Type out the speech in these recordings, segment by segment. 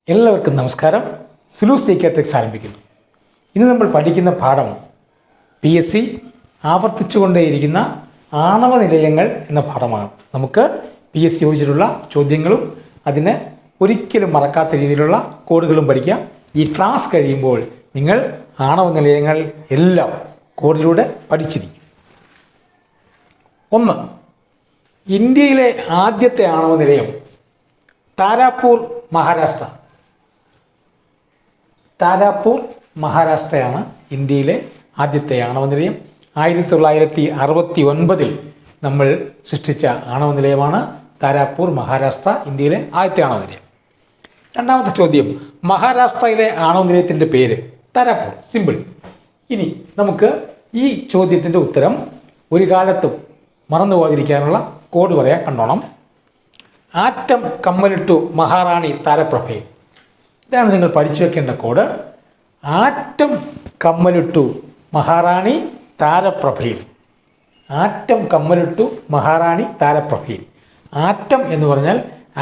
എല്ലാവർക്കും നമസ്കാരം. സുലൂസ് തിയേറ്ററിക്സ് ആരംഭിക്കുന്നു. ഇന്ന് നമ്മൾ പഠിക്കുന്ന പാഠം PSC ആവർത്തിച്ചുകൊണ്ടേയിരിക്കുന്ന ആണവ നിലയങ്ങൾ എന്ന പാഠമാണ്. നമുക്ക് PSC ചോദിച്ചിട്ടുള്ള ചോദ്യങ്ങളും അതിന് ഒരിക്കലും മറക്കാത്ത രീതിയിലുള്ള കോഡുകളും പഠിക്കാം. ഈ ക്ലാസ് കഴിയുമ്പോൾ നിങ്ങൾ ആണവ നിലയങ്ങൾ എല്ലാം കോഡിലൂടെ പഠിച്ചിരിക്കും. 1. ഇന്ത്യയിലെ ആദ്യത്തെ ആണവ നിലയം താരാപൂർ, മഹാരാഷ്ട്ര. താരാപൂർ, മഹാരാഷ്ട്രയാണ് ഇന്ത്യയിലെ ആദ്യത്തെ ആണവ നിലയം. 1969 നമ്മൾ സൃഷ്ടിച്ച ആണവ നിലയമാണ് താരാപൂർ, മഹാരാഷ്ട്ര, ഇന്ത്യയിലെ ആദ്യത്തെ ആണവ നിലയം. രണ്ടാമത്തെ ചോദ്യം, മഹാരാഷ്ട്രയിലെ ആണവ നിലയത്തിൻ്റെ പേര് താരാപൂർ. സിമ്പിൾ. ഇനി നമുക്ക് ഈ ചോദ്യത്തിൻ്റെ ഉത്തരം ഒരു കാലത്തും മറന്നു പോകാതിരിക്കാനുള്ള കോഡ് പറയാൻ കണ്ടോണം. ആറ്റം കമ്മലിട്ടു മഹാറാണി താരപ്രഭയിൽ. ഇതാണ് നിങ്ങൾ പഠിച്ചു വെക്കേണ്ട കോഡ്. ആറ്റം കമ്മലിട്ടു മഹാറാണി താരപ്രഭയിൽ. ആറ്റം കമ്മലിട്ടു മഹാറാണി താരപ്രഭയിൽ. ആറ്റം എന്ന് പറഞ്ഞാൽ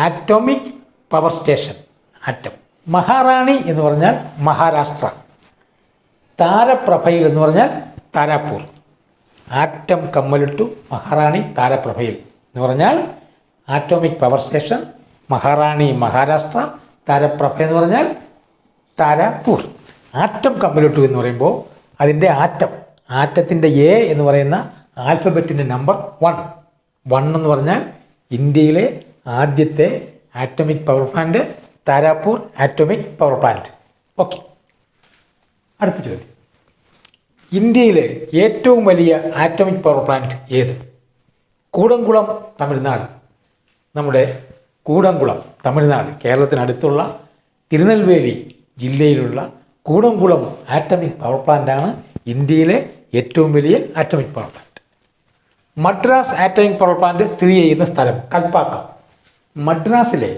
ആറ്റോമിക് പവർ സ്റ്റേഷൻ, ആറ്റം. മഹാറാണി എന്ന് പറഞ്ഞാൽ മഹാരാഷ്ട്ര. താരപ്രഭയിൽ എന്ന് പറഞ്ഞാൽ താരാപൂർ. ആറ്റം കമ്മലിട്ടു മഹാറാണി താരപ്രഭയിൽ എന്ന് പറഞ്ഞാൽ ആറ്റോമിക് പവർ സ്റ്റേഷൻ, മഹാറാണി മഹാരാഷ്ട്ര, താരപ്രഭ എന്ന് പറഞ്ഞാൽ താരാപൂർ. ആറ്റം കമ്മലിട്ടു എന്ന് പറയുമ്പോൾ അതിൻ്റെ ആറ്റത്തിൻ്റെ A എന്ന് പറയുന്ന ആൽഫബറ്റിൻ്റെ നമ്പർ 1 എന്ന് പറഞ്ഞാൽ ഇന്ത്യയിലെ ആദ്യത്തെ atomic power plant Tarapur atomic power plant. Okay, അടുത്ത ചോദ്യം. ഇന്ത്യയിലെ ഏറ്റവും വലിയ ആറ്റോമിക് പവർ പ്ലാന്റ് ഏത്? കൂടംകുളം, തമിഴ്നാട്. നമ്മുടെ കൂടംകുളം, തമിഴ്നാട്. കേരളത്തിനടുത്തുള്ള തിരുനെൽവേലി ജില്ലയിലുള്ള കൂടംകുളം ആറ്റമിക് പവർ പ്ലാന്റാണ് ഇന്ത്യയിലെ ഏറ്റവും വലിയ atomic power plant. Madras atomic power plant സ്ഥിതി ചെയ്യുന്ന സ്ഥലം കൽപ്പാക്കം. മദ്രാസിലെ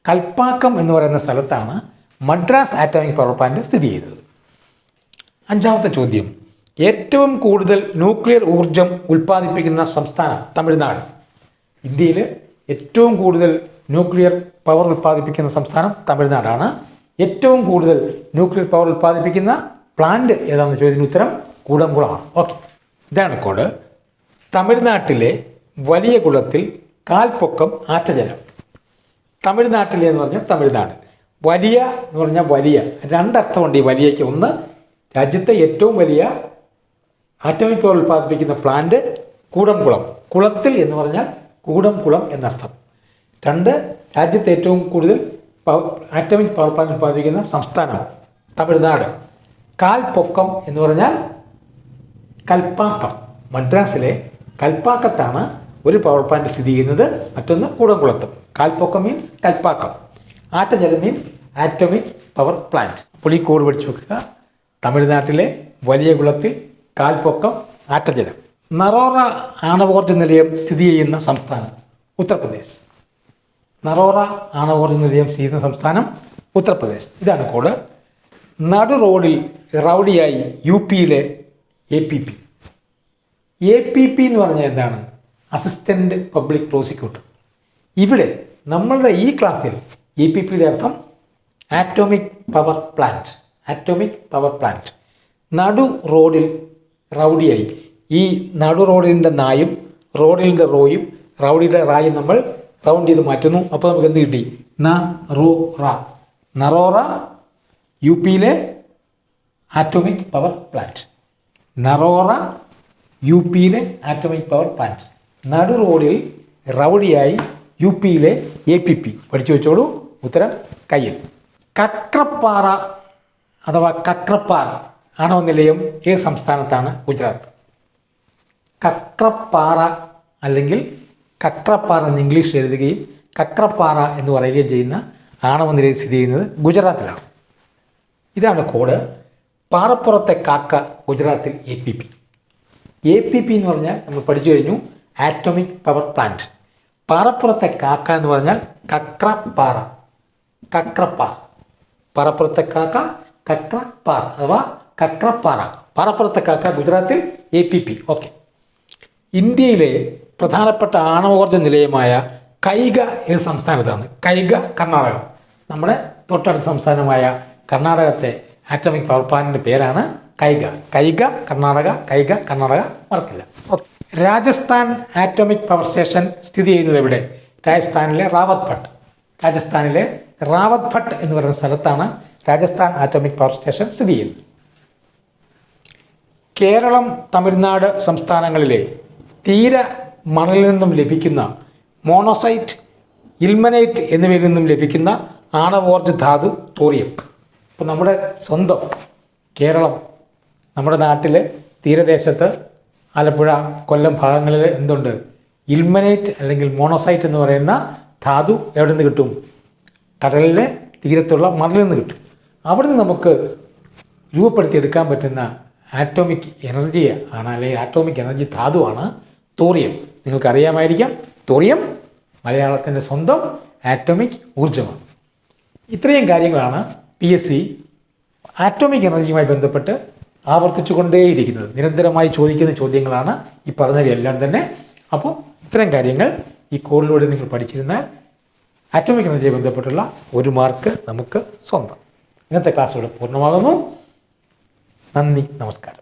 കൽപ്പാക്കം എന്ന് പറയുന്ന സ്ഥലത്താണ് മദ്രാസ് ആറ്റമിക് പവർ പ്ലാന്റ് സ്ഥിതി ചെയ്യുന്നത്. അഞ്ചാമത്തെ ചോദ്യം, ഏറ്റവും കൂടുതൽ ന്യൂക്ലിയർ ഊർജം ഉൽപ്പാദിപ്പിക്കുന്ന സംസ്ഥാനം തമിഴ്നാട്. ഇന്ത്യയിൽ ഏറ്റവും കൂടുതൽ ന്യൂക്ലിയർ പവർ ഉൽപ്പാദിപ്പിക്കുന്ന സംസ്ഥാനം തമിഴ്നാടാണ്. ഏറ്റവും കൂടുതൽ ന്യൂക്ലിയർ പവർ ഉൽപ്പാദിപ്പിക്കുന്ന പ്ലാന്റ് ഏതാണെന്ന് ചോദ്യത്തിന് ഉത്തരം കൂടംകുളമാണ്. ഓക്കെ, ഇതാണ് കോഡ്. തമിഴ്നാട്ടിലെ വലിയ കുളത്തിൽ കാൽപ്പൊക്കം ആറ്റജലം. തമിഴ്നാട്ടിലെ എന്ന് പറഞ്ഞാൽ തമിഴ്നാട്. വലിയ എന്ന് പറഞ്ഞാൽ വലിയ. രണ്ടർത്ഥമുണ്ട് ഈ വലിയയ്ക്ക്. ഒന്ന്, രാജ്യത്തെ ഏറ്റവും വലിയ ആറ്റമിക് പവർ ഉൽപ്പാദിപ്പിക്കുന്ന പ്ലാന്റ് കൂടംകുളം. കുളത്തിൽ എന്ന് പറഞ്ഞാൽ കൂടംകുളം എന്നർത്ഥം. 2, രാജ്യത്തെ ഏറ്റവും കൂടുതൽ ആറ്റമിക് പവർ പ്ലാന്റ് ഉൽപ്പാദിപ്പിക്കുന്ന സംസ്ഥാനം തമിഴ്നാട്. കാൽപ്പൊക്കം എന്ന് പറഞ്ഞാൽ കൽപ്പാക്കം. മദ്രാസിലെ കൽപ്പാക്കത്താണ് ഒരു പവർ പ്ലാന്റ് സ്ഥിതി ചെയ്യുന്നത്, മറ്റൊന്ന് കൂടംകുളത്തും. കാൽപ്പൊക്കം മീൻസ് കൽപ്പാക്കം. ആറ്റജലം മീൻസ് ആറ്റമിക് പവർ പ്ലാന്റ്. അപ്പോൾ ഈ കോഡ് പഠിച്ചു വെക്കുക. തമിഴ്നാട്ടിലെ വലിയ കുളത്തിൽ കാൽപ്പൊക്കം ആറ്റജലം. നറോറ ആണവോർജ നിലയം സ്ഥിതി ചെയ്യുന്ന സംസ്ഥാനം ഉത്തർപ്രദേശ്. നറോറ ആണവോർജ നിലയം സ്ഥിതി ചെയ്യുന്ന സംസ്ഥാനം ഉത്തർപ്രദേശ്. ഇതാണ് കോഡ്. നടു റോഡിൽ റൗഡിയായി UPയിലെ APP. APP എന്ന് പറഞ്ഞാൽ എന്താണ്? Assistant public prosecutor. ഇവിടെ നമ്മളുടെ ഈ ക്ലാസ്സിൽ APPയുടെ അർത്ഥം atomic power plant. Atomic power plant. നടു റോഡിൽ റൗഡിയായി. ഈ നടു റോഡിൻ്റെ നായും റോഡിൻ്റെ റോയും റൗഡിയുടെ റായും നമ്മൾ റൗണ്ട് ചെയ്ത് മാറ്റുന്നു. അപ്പോൾ നമുക്ക് എന്ത് കിട്ടി? നറോറ UPയിലെ ആറ്റോമിക് പവർ പ്ലാന്റ്. നറോറ UPയിലെ ആറ്റോമിക് പവർ പ്ലാന്റ്. നടു റോഡിൽ റൗഡിയായി UPയിലെ APP. പഠിച്ചു വെച്ചോളൂ. ഉത്തരം കയ്യിൽ. കക്രപ്പാറ അഥവാ കക്രപ്പാർ ആണവ നിലയം ഏത് സംസ്ഥാനത്താണ്? ഗുജറാത്ത്. കക്രപ്പാറ അല്ലെങ്കിൽ കക്രപ്പാറ എന്ന് ഇംഗ്ലീഷിൽ എഴുതുകയും കക്രപ്പാറ എന്ന് പറയുകയും ചെയ്യുന്ന ആണവ നിലയം സ്ഥിതി ചെയ്യുന്നത് ഗുജറാത്തിലാണ്. ഇതാണ് കോഡ്. പാറപ്പുറത്തെ കാക്ക ഗുജറാത്തിൽ APP. APP എന്ന് പറഞ്ഞാൽ നമ്മൾ പഠിച്ചു കഴിഞ്ഞു ആറ്റോമിക് പവർ പ്ലാന്റ്. പാറപ്പുറത്തെ കാക്ക എന്ന് പറഞ്ഞാൽ കക്രപ്പാറ. പാറപ്പുറത്തെ കാക്ക കക്രപ്പാറ അഥവാ കക്രപ്പാറ. പാറപ്പുറത്തെ കാക്ക ഗുജറാത്തിൽ APP. ഓക്കെ, ഇന്ത്യയിലെ പ്രധാനപ്പെട്ട ആണവോർജ നിലയമായ കൈഗ ഏത് സംസ്ഥാനത്താണ്? കൈഗ കർണാടക. നമ്മുടെ തൊട്ടടുത്ത സംസ്ഥാനമായ കർണാടകത്തെ ആറ്റോമിക് പവർ പ്ലാന്റിൻ്റെ പേരാണ് കൈഗ. കൈഗ കർണാടക, കൈഗ കർണാടക, മറക്കില്ല. Okay. Rajasthan atomic power station സ്ഥിതി ചെയ്യുന്നത് എവിടെ? രാജസ്ഥാനിലെ റാവത്ത് ഭട്ട് എന്ന് പറയുന്ന സ്ഥലത്താണ് രാജസ്ഥാൻ ആറ്റോമിക് പവർ സ്റ്റേഷൻ സ്ഥിതി ചെയ്യുന്നത്. കേരളം, തമിഴ്നാട് സംസ്ഥാനങ്ങളിലെ തീര മണലിൽ നിന്നും ലഭിക്കുന്ന മോണോസൈറ്റ്, ഇൽമനൈറ്റ് എന്നിവയിൽ നിന്നും ലഭിക്കുന്ന ആണവോർജ്ജ ധാതു തോറിയം. ഇപ്പോൾ നമ്മുടെ സ്വന്തം കേരളം, നമ്മുടെ നാട്ടിൽ തീരദേശത്ത് ആലപ്പുഴ, കൊല്ലം ഭാഗങ്ങളിൽ എന്തുണ്ട്? ഇൽമനൈറ്റ് അല്ലെങ്കിൽ മോണോസൈറ്റ് എന്ന് പറയുന്ന ധാതു എവിടെ നിന്ന് കിട്ടും? കടലിലെ തീരത്തുള്ള മണലിൽ നിന്ന് കിട്ടും. അവിടെ നിന്ന് നമുക്ക് രൂപപ്പെടുത്തിയെടുക്കാൻ പറ്റുന്ന ആറ്റോമിക് എനർജി ആണ്, അല്ലെങ്കിൽ ആറ്റോമിക് എനർജി ധാതുവാണ് തോറിയം. നിങ്ങൾക്കറിയാമായിരിക്കാം, തോറിയം മലയാളത്തിൻ്റെ സ്വന്തം ആറ്റോമിക് ഊർജ്ജമാണ്. ഇത്രയും കാര്യങ്ങളാണ് PSC ആറ്റോമിക് എനർജിയുമായി ബന്ധപ്പെട്ട് ആവർത്തിച്ചു കൊണ്ടേയിരിക്കുന്നത്. നിരന്തരമായി ചോദിക്കുന്ന ചോദ്യങ്ങളാണ് ഈ പറഞ്ഞവയെല്ലാം തന്നെ. അപ്പോൾ ഇത്തരം കാര്യങ്ങൾ ഈ കോഡിലൂടെ നിങ്ങൾ പഠിച്ചിരുന്നാൽ ആറ്റോമിക് എനർജിയുമായി ബന്ധപ്പെട്ടുള്ള 1 മാർക്ക് നമുക്ക് സ്വന്തം. ഇന്നത്തെ ക്ലാസ് ഇവിടെ പൂർണ്ണമാകുന്നു. നന്ദി, നമസ്കാരം.